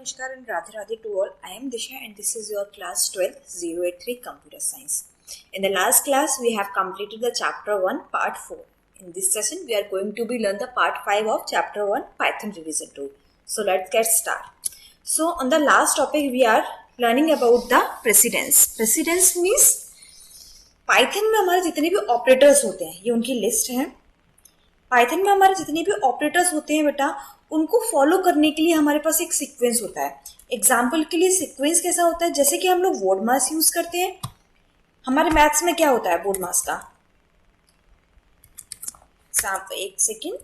Namaskar and Radhe Radhe to all. I am Disha and this is your class 12 083 Computer Science. In the last class we have completed the chapter 1 part 4. In this session we are going to be learn the part 5 of chapter 1 Python revision tool. So let's get started. So on the last topic we are learning about the precedence. Precedence means Python में हमारे जितने भी operators होते हैं ये उनकी list है. Python में हमारे जितने भी ऑपरेटर्स होते हैं बेटा उनको फॉलो करने के लिए हमारे पास एक सीक्वेंस होता है. एग्जाम्पल के लिए सीक्वेंस कैसा होता है, जैसे कि हम लोग बोर्ड मास यूज करते हैं. हमारे मैथ्स में क्या होता है बोर्ड मास का, एक सेकेंड.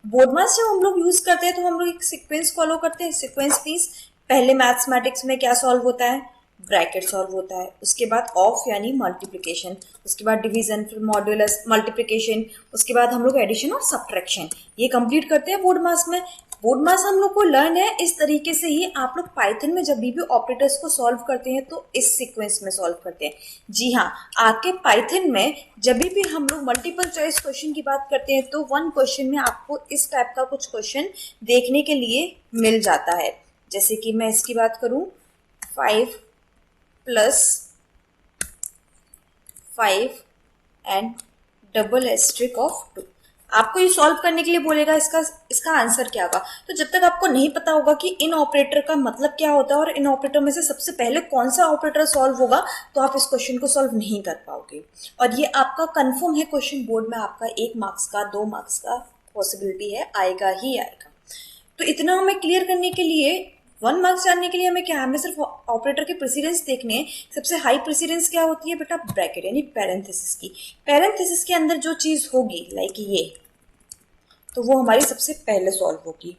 बोर्ड मास जब हम लोग यूज करते हैं तो हम लोग एक सीक्वेंस फॉलो करते हैं. सीक्वेंस मींस पहले मैथमेटिक्स में क्या सॉल्व होता है, ब्रैकेट सॉल्व होता है, उसके बाद ऑफ यानी मल्टीप्लिकेशन, उसके बाद डिवीजन, फिर मॉड्यूलस, मल्टीप्लिकेशन, उसके बाद हम लोग एडिशन और सब्ट्रैक्शन ये कंप्लीट करते हैं बोर्ड मास में. बोर्ड मास हम लोग को लर्न है. इस तरीके से ही आप लोग पाइथन में जब भी ऑपरेटर्स को सॉल्व करते हैं तो इस सीक्वेंस में सॉल्व करते हैं. जी हाँ, आपके पाइथन में जब भी हम लोग मल्टीपल चॉइस क्वेश्चन की बात करते हैं तो वन क्वेश्चन में आपको इस टाइप का कुछ क्वेश्चन देखने के लिए मिल जाता है. जैसे कि मैं इसकी बात करूं, 5 plus 5 and double asterisk of 2. आपको ये सॉल्व करने के लिए बोलेगा इसका आंसर क्या होगा. तो जब तक आपको नहीं पता होगा कि इन ऑपरेटर का मतलब क्या होता है और इन ऑपरेटर में से सबसे पहले कौन सा ऑपरेटर सॉल्व होगा तो आप इस क्वेश्चन को सॉल्व नहीं कर पाओगे. और ये आपका कंफर्म है क्वेश्चन बोर्ड में आपका 1 मार्क्स का 2 मार्क्स का पॉसिबिलिटी है, आएगा ही आएगा. तो इतना हमें क्लियर करने के लिए 1 मार्क्स जानने के लिए हमें क्या, हमें सिर्फ ऑपरेटर के प्रेसिडेंस देखने हैं. सबसे हाई प्रेसिडेंस क्या होती है बेटा, ब्रैकेट यानी पैरेंथेसिस की. पैरेंथेसिस के अंदर जो चीज होगी लाइक ये, तो वो हमारी सबसे पहले सॉल्व होगी.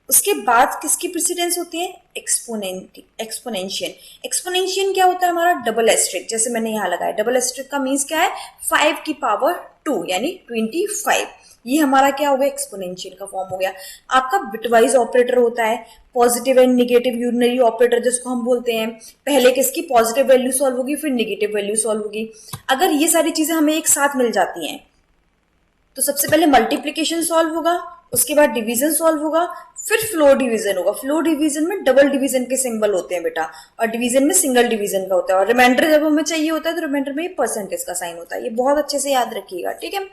उसके बाद किसकी प्रेसिडेंस होती है, एक्सपोनेंशियल. एक्सपोनेंशियल क्या होता है हमारा, डबल एस्ट्रिक. जैसे मैंने यहाँ लगाया, डबल एस्ट्रिक का मीन्स क्या है, 5 की पावर 2 यानी 25. ये हमारा क्या हो गया, एक्सपोनेंशियल का फॉर्म हो गया. आपका बिटवाइज ऑपरेटर होता है, positive and negative unary operator जिसको हम बोलते हैं. पहले किसकी पॉजिटिव वैल्यू सॉल्व होगी, फिर निगेटिव वैल्यू सॉल्व होगी. अगर ये सारी चीजें हमें एक साथ मिल जाती हैं तो सबसे पहले मल्टीप्लिकेशन सॉल्व होगा, उसके बाद डिवीजन सॉल्व होगा, फिर फ्लोर डिवीजन होगा. फ्लोर डिवीजन में डबल डिवीजन के सिंबल होते हैं बेटा, और डिवीजन में सिंगल डिवीजन का होता है. और रिमाइंडर जब हमें चाहिए होता है तो रिमाइंडर में परसेंटेज का साइन होता है. ये बहुत अच्छे से याद रखिएगा, ठीक है.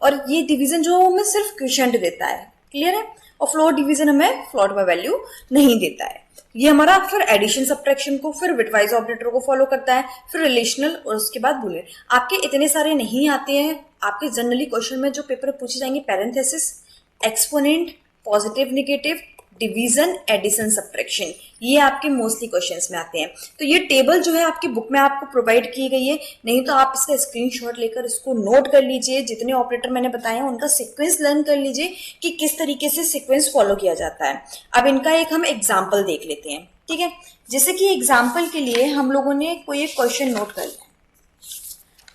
और ये डिवीजन जो हमें सिर्फ क्वोशिएंट देता है, क्लियर है. और फ्लोर डिवीजन हमें फ्लोट में वैल्यू नहीं देता है. ये हमारा फिर एडिशन सब्ट्रैक्शन को, फिर बिटवाइज ऑपरेटर को फॉलो करता है, फिर रिलेशनल और उसके बाद बुलियन. आपके इतने सारे नहीं आते हैं. आपके जनरली क्वेश्चन में जो पेपर पूछे जाएंगे parenthesis, exponent, positive negative, division, addition, subtraction, ये आपके मोस्टली क्वेश्चंस में आते हैं. तो ये टेबल जो है आपकी बुक में आपको प्रोवाइड की गई है, नहीं तो आप इसका स्क्रीनशॉट लेकर इसको नोट कर लीजिए. जितने ऑपरेटर मैंने बताए हैं उनका सीक्वेंस लर्न कर लीजिए कि किस तरीके से सीक्वेंस फॉलो किया जाता है. अब इनका एक हम एग्जाम्पल देख लेते हैं, ठीक है. जैसे कि एग्जाम्पल के लिए हम लोगों ने कोई एक क्वेश्चन नोट कर लिया.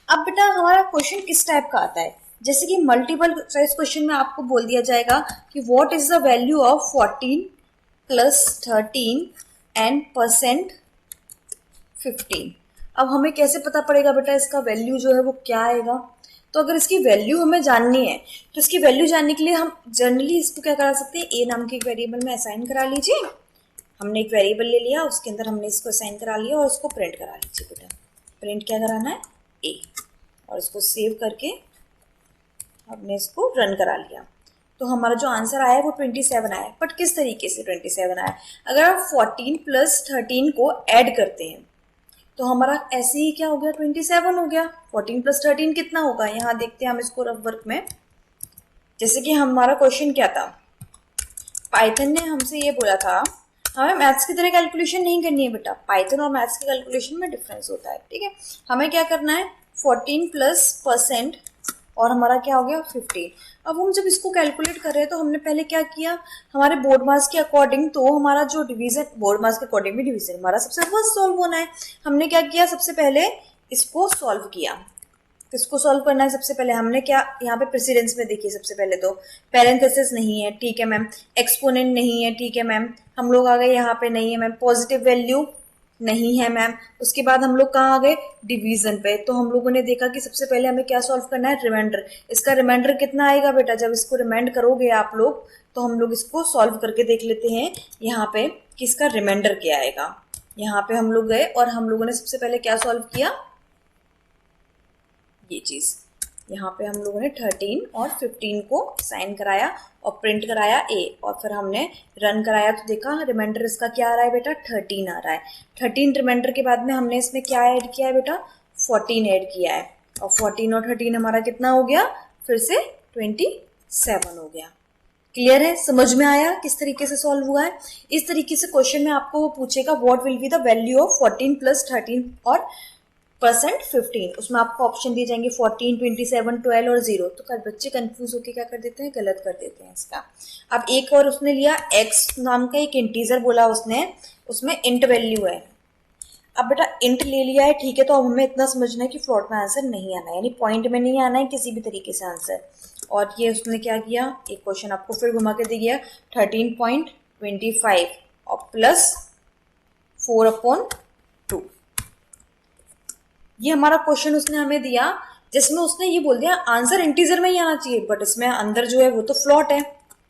अब बेटा हमारा क्वेश्चन किस टाइप का आता है, जैसे कि मल्टीपल चॉइस क्वेश्चन में आपको बोल दिया जाएगा कि what is the value of 14 plus 13 and percent 15. अब हमें कैसे पता पड़ेगा बेटा इसका वैल्यू जो है वो क्या आएगा. तो अगर इसकी वैल्यू हमें जाननी है तो इसकी वैल्यू जानने के लिए हम जनरली इसको क्या करा सकते हैं, ए नाम के एक वेरिएबल में असाइन करा लीजिए. हमने एक वेरिएबल ले लिया, उसके अंदर हमने इसको असाइन करा लिया और उसको प्रिंट करा लीजिए बेटा. प्रिंट क्या कराना है, ए, और इसको सेव करके हमने इसको रन करा लिया. तो हमारा जो आंसर आया है वो 27 आया. बट किस तरीके से 27 आया, अगर आप 14 प्लस 13 को ऐड करते हैं तो हमारा ऐसे ही क्या हो गया, 27 हो गया. 14 प्लस 13 कितना होगा, यहाँ देखते हैं हम इसको रफ वर्क में. जैसे कि हमारा क्वेश्चन क्या था, पाइथन ने हमसे ये बोला था हमें मैथ्स की तरह कैलकुलेशन नहीं करनी है बेटा. पाइथन और मैथ्स की कैलकुलेशन में डिफरेंस होता है, ठीक है. हमें क्या करना है, 14 प्लस परसेंट और हमारा क्या हो गया 15. अब हम जब इसको कैलकुलेट कर रहे हैं तो हमने पहले क्या किया, हमारे बोर्ड मास के अकॉर्डिंग तो हमारा जो डिवीजन, बोर्ड मास के अकॉर्डिंग भी डिवीजन हमारा सबसे फर्स्ट सॉल्व होना है. हमने क्या किया, सबसे पहले इसको सॉल्व किया. किसको सॉल्व करना है, सबसे पहले हमने क्या, यहाँ पे प्रेसिडेंस में देखिए सबसे पहले तो पैरेंथेसिस नहीं है, ठीक है मैम. एक्सपोनेंट नहीं है, ठीक है मैम. हम लोग आ गए यहाँ पे नहीं है मैम. पॉजिटिव वैल्यू नहीं है मैम। उसके बाद हम लोग कहाँ आ गए, डिवीजन पे। तो हम लोगों ने देखा कि सबसे पहले हमें क्या सॉल्व करना है, रिमाइंडर। इसका रिमाइंडर कितना आएगा बेटा, जब इसको रिमाइंड करोगे आप लोग तो हम लोग इसको सॉल्व करके देख लेते हैं यहाँ पे कि इसका रिमाइंडर क्या आएगा। यहाँ पे हम लोग गए और हम लोगों ने सबसे पहले क्या सॉल्व किया, ये चीज यहाँ पे हम लोगों ने 13 और 15 को साइन कराया और प्रिंट कराया ए, और फिर हमने रन कराया तो देखा रिमाइंडर इसका क्या आ रहा है बेटा, 13 आ रहा है। 13 रिमाइंडर के बाद में हमने इसमें क्या ऐड किया है बेटा, 14 ऐड किया है, और 14 और 13 हमारा कितना हो गया, फिर से 27 हो गया। क्लियर है, समझ में आया किस तरीके से सॉल्व हुआ है। इस तरीके से क्वेश्चन में आपको वो पूछेगा what will be the value of 14 plus 13 और परसेंट 15। उसमें आपको ऑप्शन दिए जाएंगे 14, 27, 12 और 0। तो कल बच्चे कंफ्यूज होकर क्या कर देते हैं, गलत कर देते हैं इसका। अब एक और उसने लिया x नाम का एक इंटीजर बोला उसने, उसमें इंट वैल्यू है। अब बेटा इंट ले लिया है, ठीक है, तो अब हमें इतना समझना है कि फ्लोट में आंसर नहीं आना है, यानी पॉइंट में नहीं आना है किसी भी तरीके से आंसर। और ये उसने क्या किया, एक क्वेश्चन आपको फिर घुमा के दे दिया 13.25 और प्लस 4/2। ये हमारा क्वेश्चन उसने हमें दिया जिसमें उसने ये बोल दिया आंसर इंटीजर में ही आना चाहिए, बट इसमें अंदर जो है वो तो फ्लॉट है,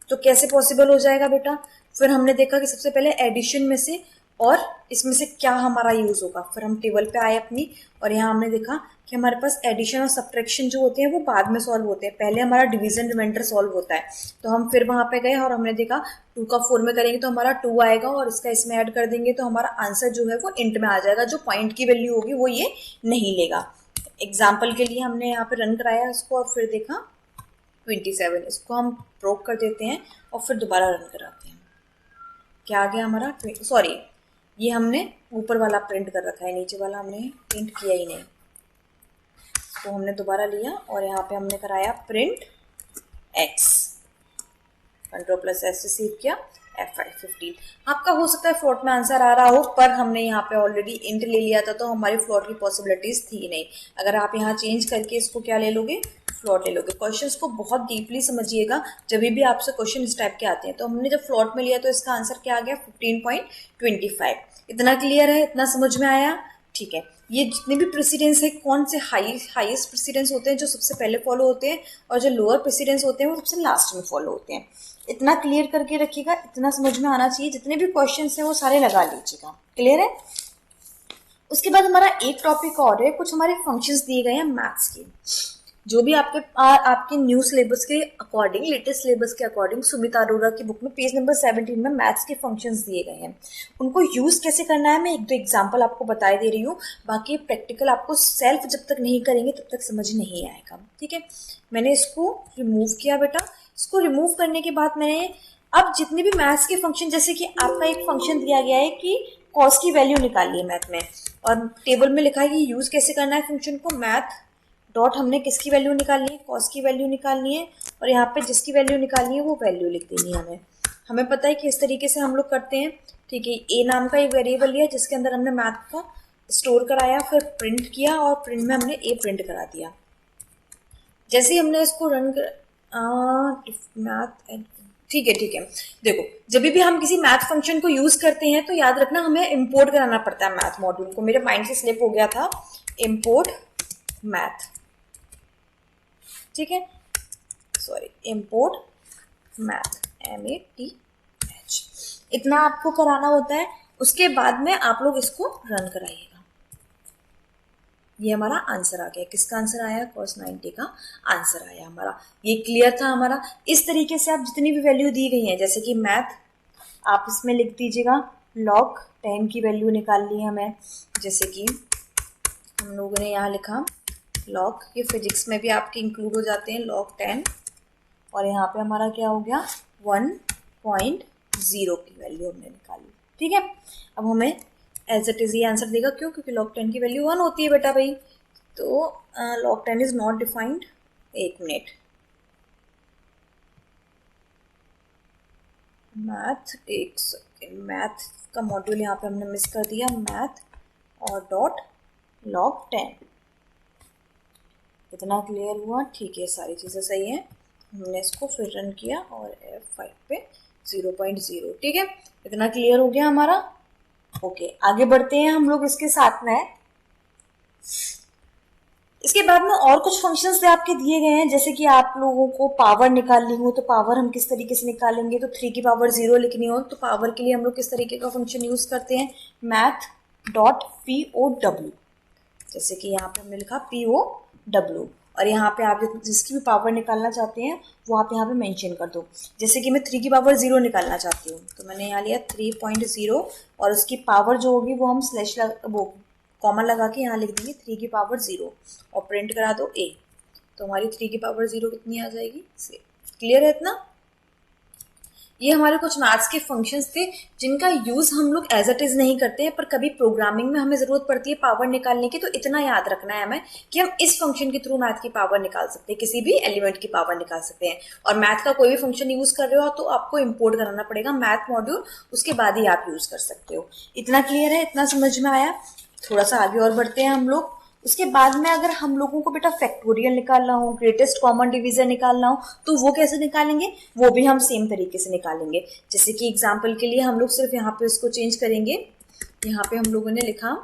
तो कैसे पॉसिबल हो जाएगा बेटा। फिर हमने देखा कि सबसे पहले एडिशन में से और इसमें से क्या हमारा यूज होगा। फिर हम टेबल पे आए अपनी, और यहाँ हमने देखा कि हमारे पास एडिशन और सब्ट्रैक्शन जो होते हैं वो बाद में सॉल्व होते हैं, पहले हमारा डिवीजन रिमाइंडर सॉल्व होता है। तो हम फिर वहां पे गए और हमने देखा 2 का 4 में करेंगे तो हमारा 2 आएगा, और इसका इसमें ऐड कर देंगे तो हमारा आंसर जो है वो इंट में आ जाएगा, जो पॉइंट की वैल्यू होगी वो ये नहीं लेगा। एग्जाम्पल के लिए हमने यहाँ पे रन कराया इसको और फिर देखा 27, इसको हम ब्रोक कर देते हैं और फिर दोबारा रन कराते हैं। क्या आ गया हमारा, सॉरी ये हमने ऊपर वाला प्रिंट कर रखा है, नीचे वाला हमने प्रिंट किया ही नहीं। तो हमने दोबारा लिया और यहाँ पे हमने कराया प्रिंट x, Ctrl+S से सेव किया, F5 15। आपका हो सकता है फ्लोट में आंसर आ रहा हो, पर हमने यहाँ पे ऑलरेडी इंट ले लिया था तो हमारी फ्लोट की पॉसिबिलिटीज थी नहीं। अगर आप यहाँ चेंज करके इसको क्या ले लोगे, फ्लोट ले लोगे। क्वेश्चंस को बहुत डीपली समझिएगा, जब भी आपसे क्वेश्चन इस टाइप के आते हैं। तो हमने जब फ्लोट में लिया तो इसका आंसर क्या आ गया, 15.25। इतना क्लियर है, इतना समझ में आया, ठीक है। ये जितने भी प्रेसिडेंस है, कौन से हाईएस्ट प्रेसिडेंस होते हैं जो सबसे पहले फॉलो होते हैं, और जो लोअर प्रेसिडेंस होते हैं वो सबसे लास्ट में फॉलो होते हैं। इतना क्लियर करके रखिएगा, इतना समझ में आना चाहिए। जितने भी क्वेश्चंस हैं वो सारे लगा लीजिएगा, क्लियर है। उसके बाद हमारा एक टॉपिक और है, कुछ हमारे फंक्शंस दिए गए हैं मैथ्स के, जो भी आपके न्यू सिलेबस के अकॉर्डिंग, लेटेस्ट सिलेबस के अकॉर्डिंग सुमिता अरोड़ा की बुक में पेज नंबर 17 में मैथ्स के फंक्शंस दिए गए हैं। उनको यूज कैसे करना है मैं एक दो एग्जांपल आपको बता दे रही हूँ, बाकी प्रैक्टिकल आपको सेल्फ जब तक नहीं करेंगे तब तक समझ नहीं आएगा, ठीक है। मैंने इसको रिमूव किया बेटा। इसको रिमूव करने के बाद मैंने अब जितने भी मैथ्स के फंक्शन, जैसे कि आपका एक फंक्शन दिया गया है कि कॉस की वैल्यू निकालिए मैथ में, और टेबल में लिखा है कि यूज कैसे करना है फंक्शन को, मैथ डॉट हमने किसकी वैल्यू निकालनी है, कॉस की वैल्यू निकालनी है, और यहाँ पे जिसकी वैल्यू निकालनी है वो वैल्यू लिख देनी है हमें। हमें पता है कि इस तरीके से हम लोग करते हैं, ठीक है। ए नाम का एक वेरिएबल लिया जिसके अंदर हमने मैथ का स्टोर कराया, फिर प्रिंट किया और प्रिंट में हमने ए प्रिंट करा दिया। जैसे ही हमने इसको रन कर मैथ, ठीक है। देखो जब भी हम किसी मैथ फंक्शन को यूज करते हैं तो याद रखना हमें इंपोर्ट कराना पड़ता है मैथ मॉड्यूल को। मेरे माइंड से स्लिप हो गया था, इंपोर्ट मैथ, ठीक है, सॉरी, इंपोर्ट मैथ, MATH, इतना आपको कराना होता है। उसके बाद में आप लोग इसको रन कराइएगा। ये हमारा आंसर आ गया। किसका आंसर आया, cos 90 का आंसर आया हमारा। ये क्लियर था हमारा। इस तरीके से आप जितनी भी वैल्यू दी गई है, जैसे कि मैथ, आप इसमें लिख दीजिएगा log 10 की वैल्यू निकालनी है हमें, जैसे कि हम लोगों ने यहाँ लिखा log, ये फिजिक्स में भी आपके इंक्लूड हो जाते हैं, log 10, और यहाँ पे हमारा क्या हो गया 1.0 की वैल्यू हमने निकाली, ठीक है। अब हमें एज इट इज ये आंसर देगा, क्यों, क्योंकि log 10 की वैल्यू 1 होती है बेटा भाई। तो log 10 इज नॉट डिफाइंड, एक मिनट, मैथ, एक सेकेंड, मैथ का मॉड्यूल यहाँ पे हमने मिस कर दिया, मैथ और डॉट log 10। इतना क्लियर हुआ, ठीक है, सारी चीज़ें सही हैं। हमने इसको फिर रन किया और F5 पे 0.0, ठीक है। इतना क्लियर हो गया हमारा। ओके, आगे बढ़ते हैं हम लोग इसके साथ में। इसके बाद में और कुछ फंक्शंस आपके दिए गए हैं, जैसे कि आप लोगों को पावर निकालनी हो तो पावर हम किस तरीके से निकालेंगे, तो 3 की पावर 0 लिखनी हो तो पावर के लिए हम लोग किस तरीके का फंक्शन यूज करते हैं, math dot P O W. जैसे कि यहाँ पे हमने लिखा पी ओ डब्ल्यू, और यहाँ पे आप जिसकी भी पावर निकालना चाहते हैं वो आप यहाँ पे मेंशन कर दो। जैसे कि मैं 3 की पावर 0 निकालना चाहती हूँ तो मैंने यहाँ लिया 3.0, और उसकी पावर जो होगी वो हम स्लैश वो कॉमा लगा के यहाँ लिख देंगे 3 की पावर 0, और प्रिंट करा दो ए। तो हमारी 3 की पावर 0 कितनी आ जाएगी, से क्लियर है इतना। ये हमारे कुछ मैथ्स के फंक्शंस थे जिनका यूज हम लोग एज इट इज नहीं करते हैं, पर कभी प्रोग्रामिंग में हमें जरूरत पड़ती है पावर निकालने की, तो इतना याद रखना है हमें कि हम इस फंक्शन के थ्रू मैथ की पावर निकाल सकते हैं, किसी भी एलिमेंट की पावर निकाल सकते हैं। और मैथ का कोई भी फंक्शन यूज कर रहे हो तो आपको इंपोर्ट कराना पड़ेगा मैथ मॉड्यूल, उसके बाद ही आप यूज कर सकते हो। इतना क्लियर है, इतना समझ में आया। थोड़ा सा आगे और बढ़ते हैं हम लोग। उसके बाद में अगर हम लोगों को बेटा फैक्टोरियल निकालना हो, ग्रेटेस्ट कॉमन डिवीजर निकालना हो, तो वो कैसे निकालेंगे, वो भी हम सेम तरीके से निकालेंगे। जैसे कि एग्जांपल के लिए हम लोग सिर्फ यहाँ पे उसको चेंज करेंगे। यहाँ पे हम लोगों ने लिखा,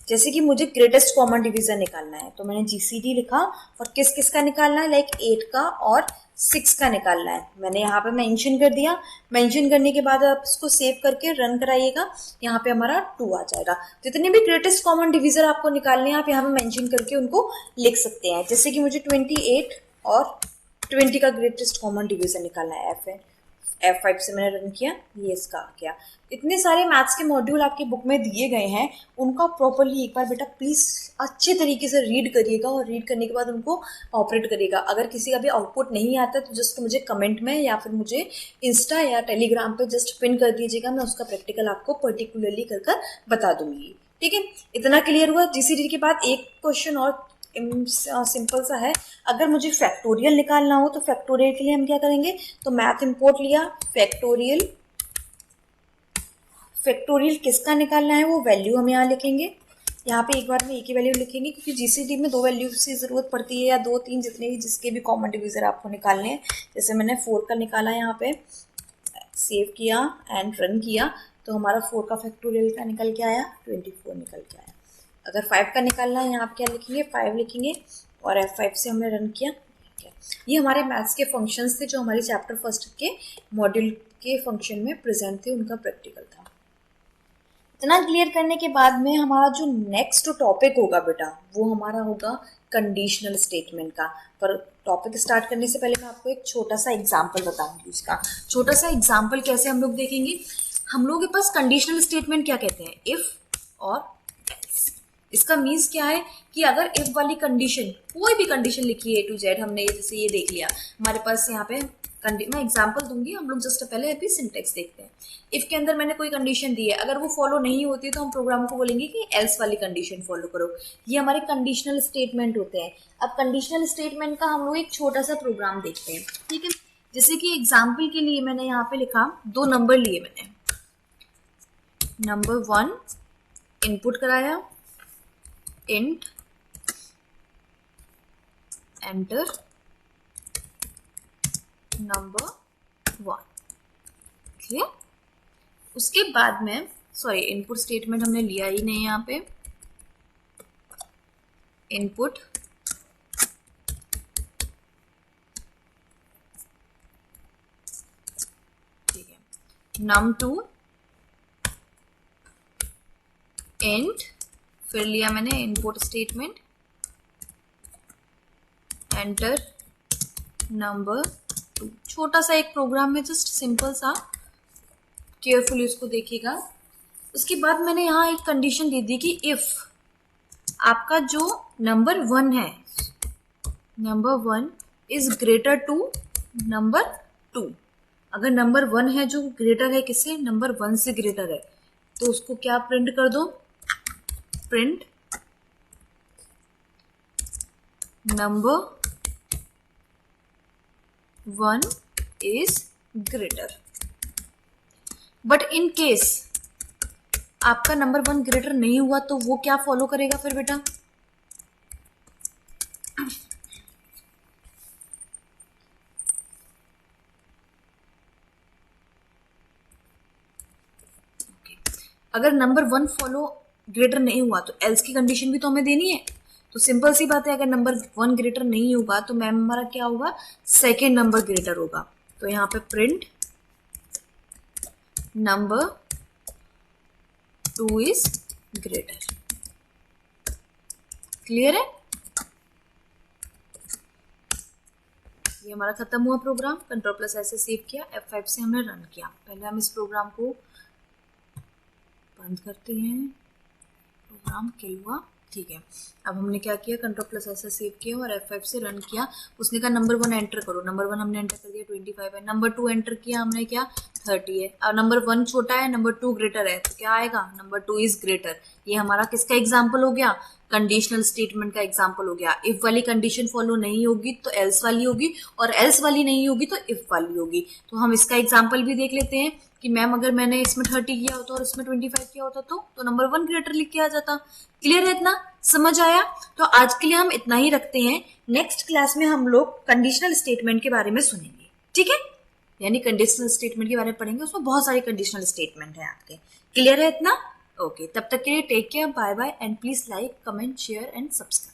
जैसे कि मुझे ग्रेटेस्ट कॉमन डिवीजर निकालना है तो मैंने जीसीडी लिखा, और किस किस का निकालना है, लाइक 8 का और 6 का निकालना है। मैंने यहाँ पे मेंशन कर दिया। मेंशन करने के बाद आप इसको सेव करके रन कराइएगा, यहाँ पे हमारा 2 आ जाएगा। जितने भी ग्रेटेस्ट कॉमन डिवीजर आपको निकालने हैं आप यहाँ पे मेंशन करके उनको लिख सकते हैं। जैसे कि मुझे 28 और 20 का ग्रेटेस्ट कॉमन डिवीजर निकालना है, F5 से मैंने रन किया, ये इसका आ गया। इतने सारे मैथ्स के मॉड्यूल आपकी बुक में दिए गए हैं, उनका प्रॉपरली एक बार बेटा प्लीज अच्छे तरीके से रीड करिएगा, और रीड करने के बाद उनको ऑपरेट करिएगा। अगर किसी का भी आउटपुट नहीं आता तो जस्ट मुझे कमेंट में या फिर मुझे इंस्टा या टेलीग्राम पे जस्ट पिन कर दीजिएगा, मैं उसका प्रैक्टिकल आपको पर्टिकुलरली कर बता दूंगी। ठीक है, इतना क्लियर हुआ। जीसीडी के बाद एक क्वेश्चन और सिंपल सा है, अगर मुझे फैक्टोरियल निकालना हो तो फैक्टोरियल के लिए हम क्या करेंगे, तो मैथ इंपोर्ट लिया, फैक्टोरियल, फैक्टोरियल किसका निकालना है वो वैल्यू हम यहाँ लिखेंगे। यहाँ पे एक बार में एक ही वैल्यू लिखेंगे क्योंकि जीसीडी में 2 वैल्यू की जरूरत पड़ती है, या 2-3 जितने भी जिसके भी कॉमन डिवीजर आपको निकालने हैं। जैसे मैंने 4 का निकाला, यहाँ पे सेव किया एंड रन किया, तो हमारा 4 का फैक्टोरियल का निकल के आया 24 निकल के आया। अगर 5 का निकालना है, यहाँ पे क्या लिखेंगे, 5 लिखेंगे, और F5 से हमने रन किया। ये हमारे मैथ्स के फंक्शंस थे जो हमारे चैप्टर फर्स्ट के मॉड्यूल के फंक्शन में प्रेजेंट थे, उनका प्रैक्टिकल था। इतना क्लियर करने के बाद में हमारा जो नेक्स्ट टॉपिक होगा बेटा, वो हमारा होगा कंडीशनल स्टेटमेंट का। पर टॉपिक स्टार्ट करने से पहले मैं आपको एक छोटा सा एग्जाम्पल बताऊंगी उसका। छोटा सा एग्जाम्पल कैसे हम लोग देखेंगे, हम लोग के पास कंडीशनल स्टेटमेंट क्या कहते हैं, इफ और एल्स। इसका मीन्स क्या है कि अगर इफ वाली कंडीशन, कोई भी कंडीशन लिखी है A to Z, हमने जैसे ये देख लिया, हमारे पास यहाँ पे मैं एग्जांपल दूंगी, हम लोग जस्ट पहले अभी सिंटेक्स देखते हैं। इफ के अंदर मैंने कोई कंडीशन दी है, अगर वो फॉलो नहीं होती तो हम प्रोग्राम को बोलेंगे कि एल्स वाली कंडीशन फॉलो करो। ये हमारे कंडीशनल स्टेटमेंट होते हैं। अब कंडीशनल स्टेटमेंट का हम लोग एक छोटा सा प्रोग्राम देखते हैं, ठीक है। जैसे कि एग्जाम्पल के लिए मैंने यहाँ पे लिखा, 2 नंबर लिए मैंने, नंबर 1 इनपुट कराया, इंट एंटर नंबर 1, ठीक है। उसके बाद में, सॉरी इनपुट स्टेटमेंट हमने लिया ही नहीं यहाँ पे, इनपुट ठीक है, num2 इंट, फिर लिया मैंने इनपुट स्टेटमेंट एंटर नंबर 2। छोटा सा एक प्रोग्राम है, जस्ट सिंपल सा, केयरफुली उसको देखिएगा। उसके बाद मैंने यहाँ एक कंडीशन दे दी कि इफ आपका जो नंबर 1 है, number 1 is greater to number 2। अगर नंबर 1 है जो ग्रेटर है किससे, नंबर 1 से ग्रेटर है, तो उसको क्या प्रिंट कर दो, print number 1 is greater. But in case आपका नंबर 1 ग्रेटर नहीं हुआ तो वो क्या फॉलो करेगा फिर बेटा, अगर नंबर 1 फॉलो ग्रेटर नहीं हुआ तो एल्स की कंडीशन भी तो हमें देनी है। तो सिंपल सी बात है, अगर नंबर 1 ग्रेटर नहीं होगा तो मैम हमारा क्या होगा, सेकेंड नंबर ग्रेटर होगा। तो यहाँ पे print number 2 is greater. Clear है? ये हमारा खत्म हुआ प्रोग्राम। कंट्रोल प्लस ऐसे सेव किया, F5 से हमने रन किया। पहले हम इस प्रोग्राम को बंद करते हैं, प्रोग्राम किल हुआ, ठीक है। अब हमने क्या किया, कंट्रोल प्लस ऐसे सेव किया और F5 से रन किया। उसने कहा नंबर 1 एंटर करो, नंबर 1 हमने एंटर कर दिया 25 है। नंबर 2 एंटर किया हमने, क्या 30 है। और नंबर 1 छोटा है, नंबर 2 ग्रेटर है, तो क्या आएगा, नंबर 2 इज ग्रेटर। ये हमारा किसका एग्जाम्पल हो गया, कंडीशनल स्टेटमेंट का एग्जाम्पल हो गया। इफ वाली कंडीशन फॉलो नहीं होगी तो एल्स वाली होगी, और एल्स वाली नहीं होगी तो इफ वाली होगी। तो हम इसका एग्जाम्पल भी देख लेते हैं कि मैम अगर मैंने इसमें 30 किया होता और इसमें 25 किया होता तो नंबर 1 ग्रेटर लिख के आ जाता। क्लियर है? इतना समझ आया? तो आज के लिए हम इतना ही रखते हैं। नेक्स्ट क्लास में हम लोग कंडीशनल स्टेटमेंट के बारे में सुनेंगे, ठीक है? यानी कंडीशनल स्टेटमेंट के बारे में पढ़ेंगे, उसमें बहुत सारे कंडीशनल स्टेटमेंट है आपके। क्लियर है इतना? ओके, तब तक के लिए take care, bye bye, and please like, comment, share and subscribe.